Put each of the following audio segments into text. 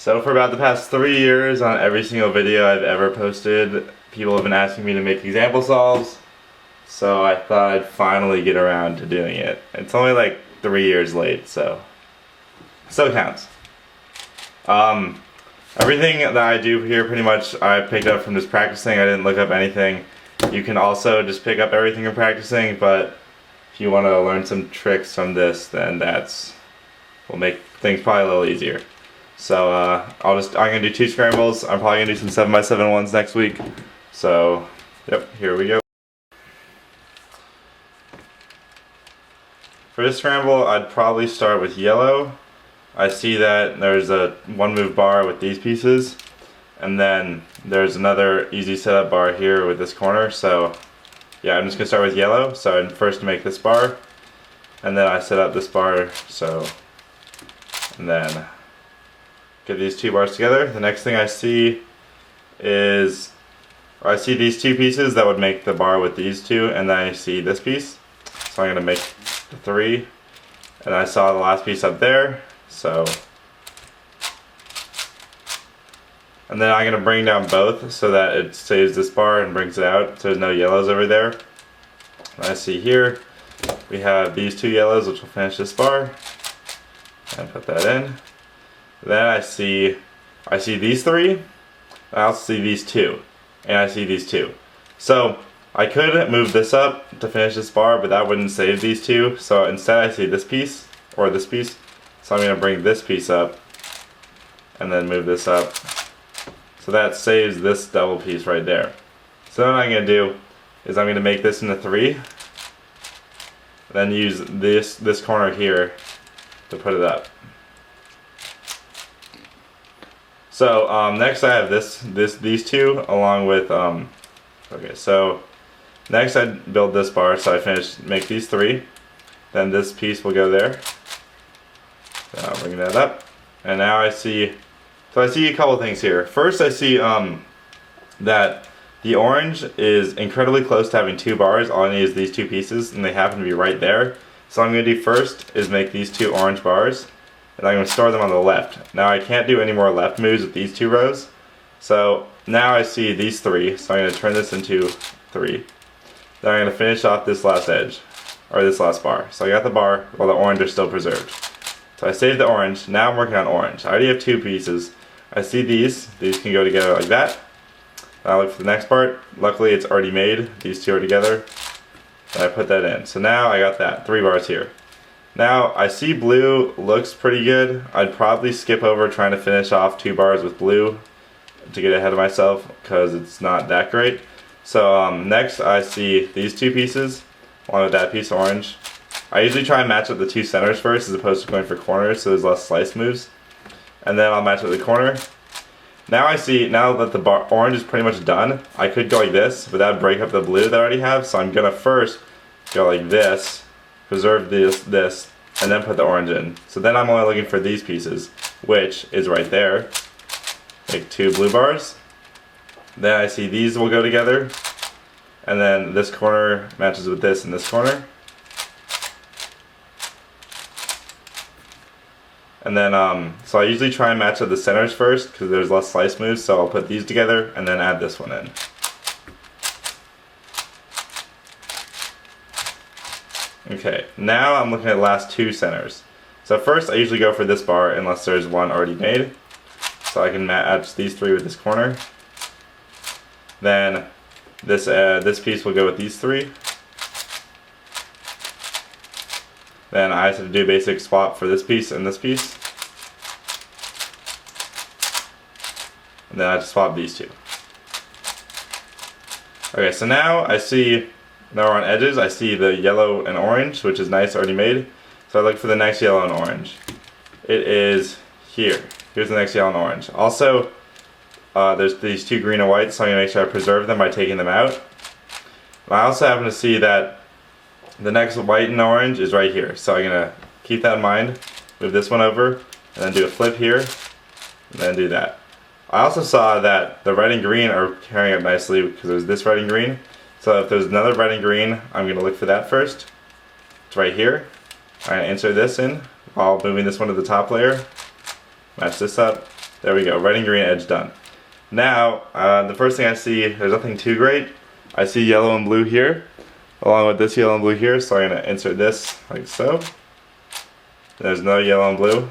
So for about the past 3 years, on every single video I've ever posted, people have been asking me to make example solves. So I thought I'd finally get around to doing it. It's only like 3 years late, so still counts. Everything that I do here pretty much I picked up from just practicing. I didn't look up anything. You can also just pick up everything from practicing, but if you want to learn some tricks from this, then will make things probably a little easier. So I'm gonna do 2 scrambles. I'm probably gonna do some 7x7 ones next week. So yep, here we go. For this scramble, I'd probably start with yellow. I see that there's a 1-move bar with these pieces, and then there's another easy setup bar here with this corner. So yeah, I'm just gonna start with yellow. So I'm first to make this bar, and then I set up this bar. And then get these 2 bars together. The next thing I see is, I see these 2 pieces that would make the bar with these 2, and then I see this piece. So I'm gonna make the 3, and I saw the last piece up there. And then I'm gonna bring down both so that it saves this bar and brings it out, so there's no yellows over there. And I see here we have these 2 yellows, which will finish this bar, and put that in. Then I see these 3. I also see these 2, and I see these 2. So I could move this up to finish this bar, but that wouldn't save these 2. So instead I see this piece, or this piece. So I'm going to bring this piece up, and then move this up. So that saves this double piece right there. So what I'm going to do is I'm going to make this into 3. Then use this corner here to put it up. So next I have these 2 along with okay, so next I build this bar, so I make these 3. Then this piece will go there. So I'll bring that up. And now I see a couple things here. First I see that the orange is incredibly close to having 2 bars. All I need is these 2 pieces, and they happen to be right there. So what I'm going to do first is make these 2 orange bars, and I'm going to store them on the left. Now I can't do any more left moves with these 2 rows. So now I see these 3, so I'm going to turn this into 3. Then I'm going to finish off this last edge, or this last bar. So I got the bar while the orange are still preserved. So I saved the orange. Now I'm working on orange. I already have 2 pieces. I see these can go together like that. I look for the next part. Luckily it's already made. These 2 are together. And I put that in. So now I got that, 3 bars here. Now I see blue looks pretty good. I'd probably skip over trying to finish off 2 bars with blue to get ahead of myself, because it's not that great. So next I see these 2 pieces along with that piece of orange. I usually try and match up the 2 centers first as opposed to going for corners, so there's less slice moves. And then I'll match up the corner. Now I see, now that the orange is pretty much done, I could go like this, but that would break up the blue that I already have. So I'm gonna first go like this, preserve this, and then put the orange in. So then I'm only looking for these pieces, which is right there. Make 2 blue bars. Then I see these will go together, and then this corner matches with this in this corner. And then, so I usually try and match up the centers first because there's less slice moves, so I'll put these together and then add this one in. Okay, now I'm looking at the last 2 centers. So first I usually go for this bar unless there's one already made. So I can match these 3 with this corner. Then this piece will go with these 3. Then I have to do a basic swap for this piece and this piece. And then I have to swap these 2. Okay, so now now we're on edges. I see the yellow and orange, which is nice, already made. So I look for the next yellow and orange. It is here. Here's the next yellow and orange. Also, there's these 2 green and white, so I'm going to make sure I preserve them by taking them out. I also happen to see that the next white and orange is right here, so I'm going to keep that in mind, move this one over, and then do a flip here, and then do that. I also saw that the red and green are pairing up nicely because there's this red and green, so if there's another red and green, I'm going to look for that first. It's right here. I'm going to insert this in while moving this one to the top layer, match this up, There we go, red and green edge done. Now, the first thing I see, there's nothing too great. I see yellow and blue here, along with this yellow and blue here, so I'm going to insert this like so. There's no yellow and blue.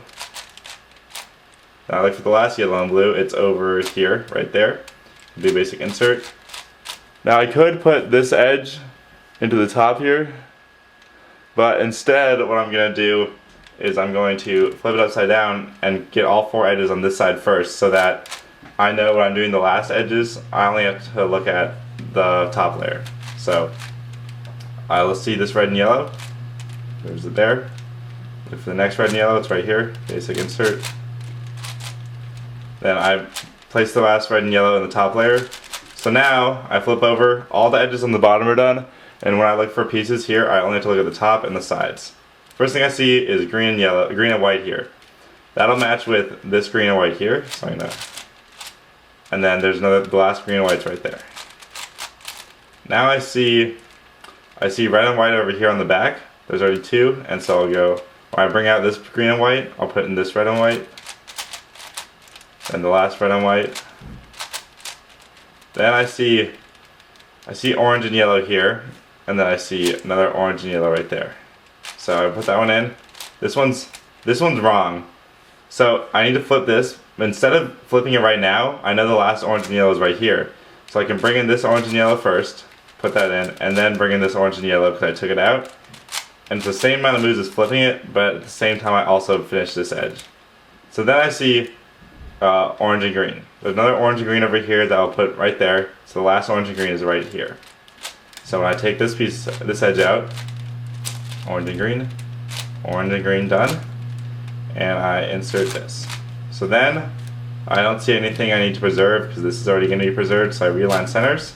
Now I look for the last yellow and blue, it's over here, right there. Do basic insert. Now I could put this edge into the top here, but instead what I'm going to do is I'm going to flip it upside down and get all 4 edges on this side first, so that I know when I'm doing the last edges, I only have to look at the top layer. So let's see this red and yellow. There's it there. Look for the next red and yellow, it's right here. Basic insert. Then I place the last red and yellow in the top layer. So now I flip over, all the edges on the bottom are done, and when I look for pieces here, I only have to look at the top and the sides. First thing I see is green and yellow, green and white here. That'll match with this green and white here, so I'm gonna, and then there's another, the last green and white's right there. Now I see red and white over here on the back. There's already 2, and so I'll go, when I bring out this green and white, I'll put in this red and white, and the last red and white. Then I see orange and yellow here, and then I see another orange and yellow right there. So I put that one in. This one's wrong. So I need to flip this. Instead of flipping it right now, I know the last orange and yellow is right here. So I can bring in this orange and yellow first, put that in, and then bring in this orange and yellow because I took it out. And it's the same amount of moves as flipping it, but at the same time I also finish this edge. So then I see orange and green. There's another orange and green over here that I'll put right there. So the last orange and green is right here. So when I take this piece, this edge out, orange and green done, and I insert this. So then I don't see anything I need to preserve because this is already going to be preserved, so I realign centers.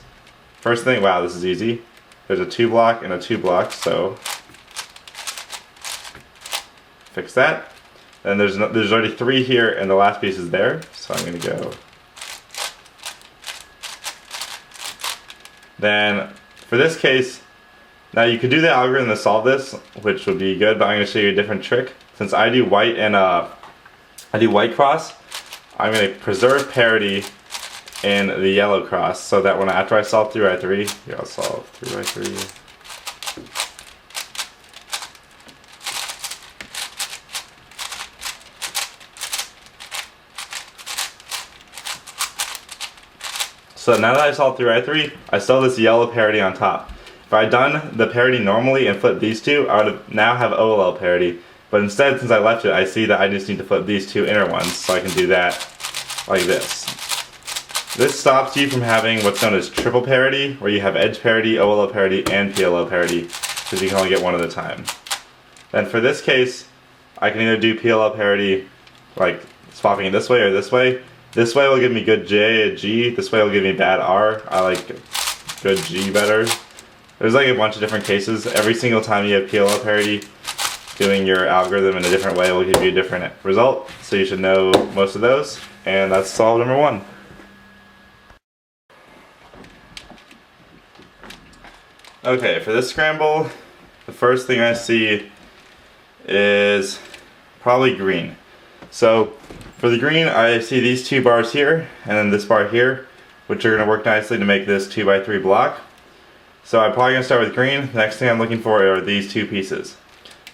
First thing, wow, this is easy. There's a 2 block and a 2 block, so fix that. Then there's already 3 here, and the last piece is there, so I'm going to go. Then for this case, now you could do the algorithm to solve this, which would be good, but I'm going to show you a different trick. Since I do white and I do white cross, I'm going to preserve parity in the yellow cross, so that when after I solve 3 by 3, here I'll solve 3 by 3. So now that I solved 3 by 3, I still have this yellow parity on top. If I had done the parity normally and flipped these 2, I would now have OLL parity. But instead, since I left it, I see that I just need to flip these 2 inner ones, so I can do that like this. This stops you from having what's known as triple parity, where you have edge parity, OLL parity, and PLL parity, because you can only get one at a time. Then for this case, I can either do PLL parity, like swapping it this way or this way. This way will give me good J, G, this way will give me bad R. I like good G better. There's like a bunch of different cases. Every single time you have PLL parity, doing your algorithm in a different way will give you a different result. So you should know most of those. And that's solve number 1. Okay, for this scramble, the first thing I see is probably green. So for the green, I see these 2 bars here, and then this bar here, which are going to work nicely to make this 2 by 3 block. So I'm probably going to start with green. The next thing I'm looking for are these 2 pieces.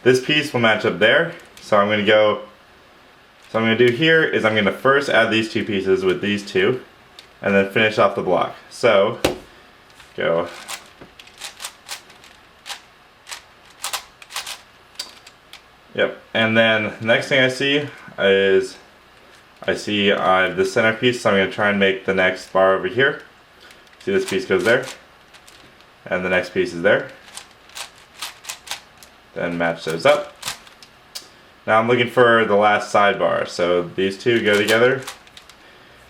This piece will match up there, so I'm going to do here is I'm going to first add these 2 pieces with these 2, and then finish off the block. So, go. Yep, and then the next thing I see is I see the center piece, so I'm going to try and make the next bar over here. See, this piece goes there, and the next piece is there. Then match those up. Now I'm looking for the last sidebar, so these 2 go together.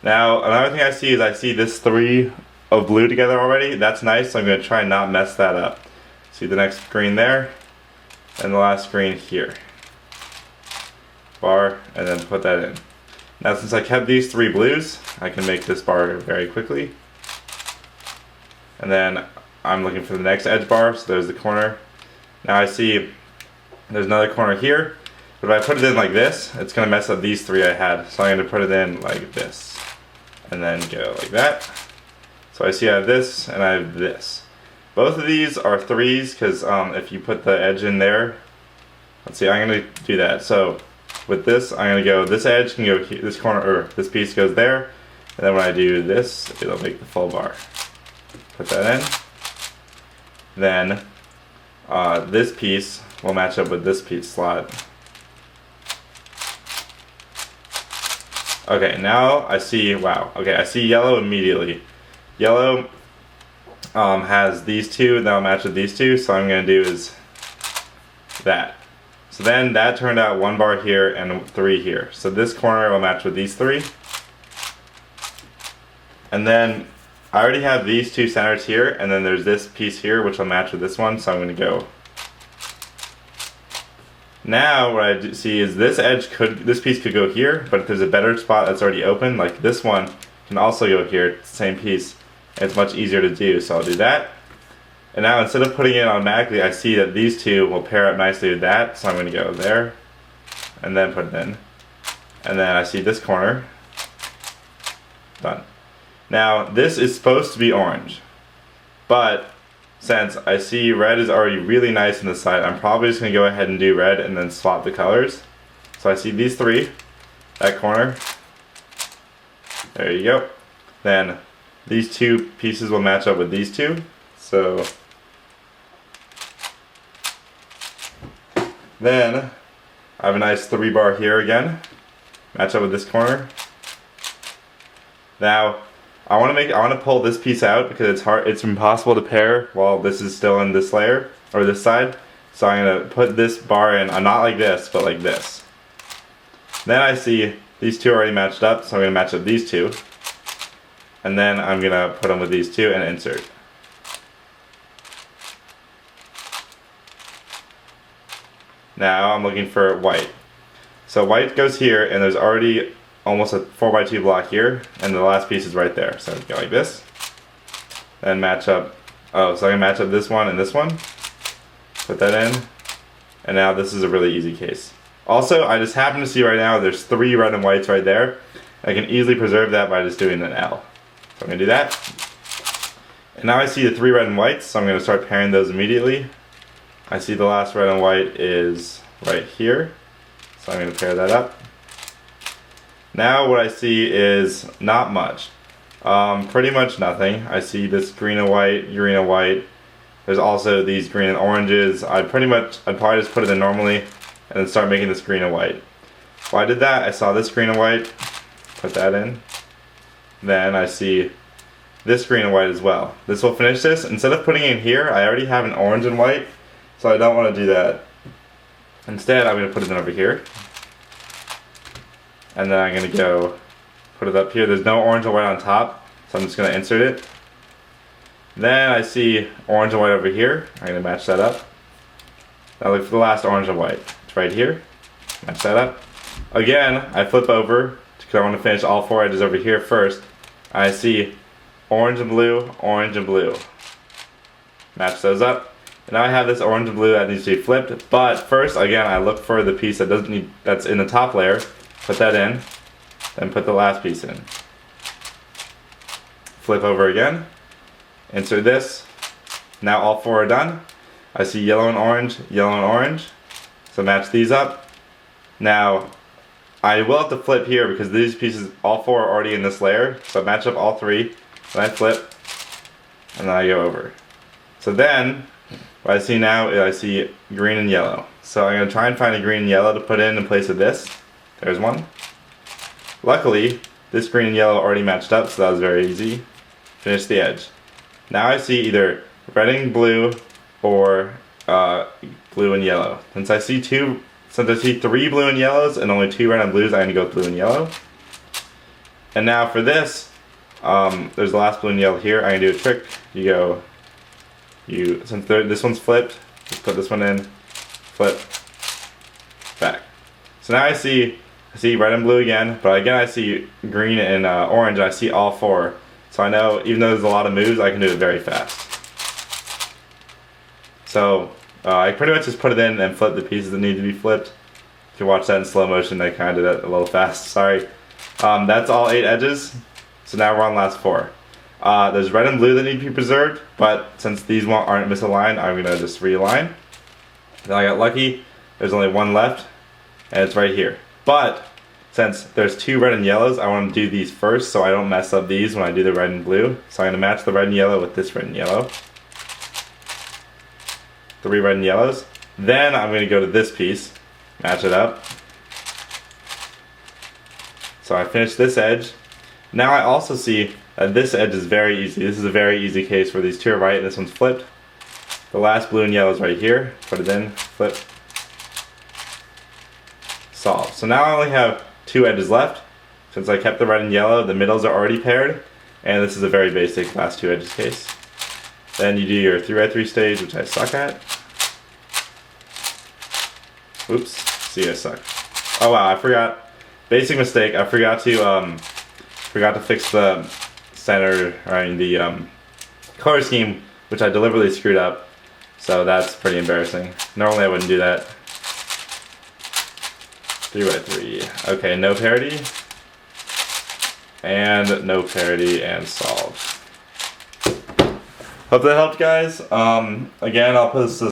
Now another thing I see is I see this 3 of blue together already. That's nice, so I'm going to try and not mess that up. See the next green there, and the last green here. Bar, and then put that in. Now since I kept these 3 blues, I can make this bar very quickly. And then I'm looking for the next edge bar, so there's the corner. Now I see there's another corner here. But if I put it in like this, it's going to mess up these three I had. So I'm going to put it in like this. And then go like that. So I see I have this and I have this. Both of these are threes because if you put the edge in there, let's see, I'm going to do that. So with this, I'm going to go, this edge can go here, this corner, or this piece goes there. And then when I do this, it'll make the full bar. Put that in. Then this piece will match up with this piece slot. Okay, now I see, wow, okay, I see yellow immediately. Yellow has these two, that'll match with these two, so what I'm going to do is that. So then that turned out one bar here and three here. So this corner will match with these three. And then I already have these two centers here, and then there's this piece here which will match with this one, so I'm going to go. Now what I see is this piece could go here, but if there's a better spot that's already open, like this one, can also go here, it's the same piece. And it's much easier to do, so I'll do that. And now instead of putting it automatically, I see that these two will pair up nicely with that, so I'm going to go there, and then put it in. And then I see this corner. Done. Now this is supposed to be orange, but since I see red is already really nice on the side, I'm probably just going to go ahead and do red and then swap the colors. So I see these three, that corner, there you go. Then these two pieces will match up with these two, so then I have a nice 3-bar here again, match up with this corner. Now I want to pull this piece out because it's impossible to pair while this is still in this layer, or this side. So I'm going to put this bar in, not like this, but like this. Then I see these two are already matched up, so I'm going to match up these two. And then I'm going to put them with these two and insert. Now I'm looking for white. So white goes here, and there's already almost a 4x2 block here, and the last piece is right there. So go like this, then match up, so I can match up this one and this one, put that in, and now this is a really easy case. Also, I just happen to see right now there's 3 red and whites right there. I can easily preserve that by just doing an L. So I'm going to do that. And now I see the 3 red and whites, so I'm going to start pairing those immediately. I see the last red and white is right here, so I'm going to pair that up. Now what I see is not much. Pretty much nothing. I see this green and white, green and white. There's also these green and oranges. I'd probably just put it in normally and then start making this green and white. Well, I did that. I saw this green and white, put that in. Then I see this green and white as well. This will finish this. Instead of putting it in here, I already have an orange and white, so I don't want to do that. Instead, I'm going to put it in over here. And then I'm going to go put it up here. There's no orange and white on top, so I'm just going to insert it. Then I see orange and white over here. I'm going to match that up. Now look for the last orange and white. It's right here. Match that up. Again, I flip over because I want to finish all 4 edges over here first. I see orange and blue, orange and blue. Match those up. And now I have this orange and blue that needs to be flipped. But first, again, I look for the piece that's in the top layer. Put that in, then put the last piece in. Flip over again, insert this. Now all 4 are done. I see yellow and orange, so match these up. Now I will have to flip here because these pieces, all 4 are already in this layer, so match up all 3, then I flip, and then I go over. So then, what I see now is I see green and yellow. So I'm going to try and find a green and yellow to put in place of this. There's one. Luckily, this green and yellow already matched up, so that was very easy. Finish the edge. Now I see either red and blue or blue and yellow. Since I see 3 blue and yellows and only 2 red and blues, I'm going to go with blue and yellow. And now for this, there's the last blue and yellow here. I'm going to do a trick. Since this one's flipped, just put this one in, flip, back. So now I see red and blue again, but again I see green and orange, and I see all 4. So I know, even though there's a lot of moves, I can do it very fast. So I pretty much just put it in and flip the pieces that need to be flipped. If you watch that in slow motion, I kind of did it a little fast, sorry. That's all 8 edges, so now we're on last 4. There's red and blue that need to be preserved, but since these aren't misaligned, I'm going to just realign. Then I got lucky, there's only 1 left, and it's right here. But since there's 2 red and yellows, I want to do these first so I don't mess up these when I do the red and blue. So I'm going to match the red and yellow with this red and yellow. 3 red and yellows. Then I'm going to go to this piece, match it up. So I finished this edge. Now I also see that this edge is very easy. This is a very easy case where these 2 are right and this one's flipped. The last blue and yellow is right here. Put it in, flip, solve. So now I only have 2 edges left. Since I kept the red and yellow, the middles are already paired. And this is a very basic last 2 edges case. Then you do your 3x3 stage, which I suck at. Oops, see, I suck. Oh wow, I forgot. Basic mistake, I forgot to fix the center, the color scheme, which I deliberately screwed up. So that's pretty embarrassing. Normally I wouldn't do that. 3x3. Okay, no parity. And no parity, and solve. Hope that helped, guys. Again, I'll post this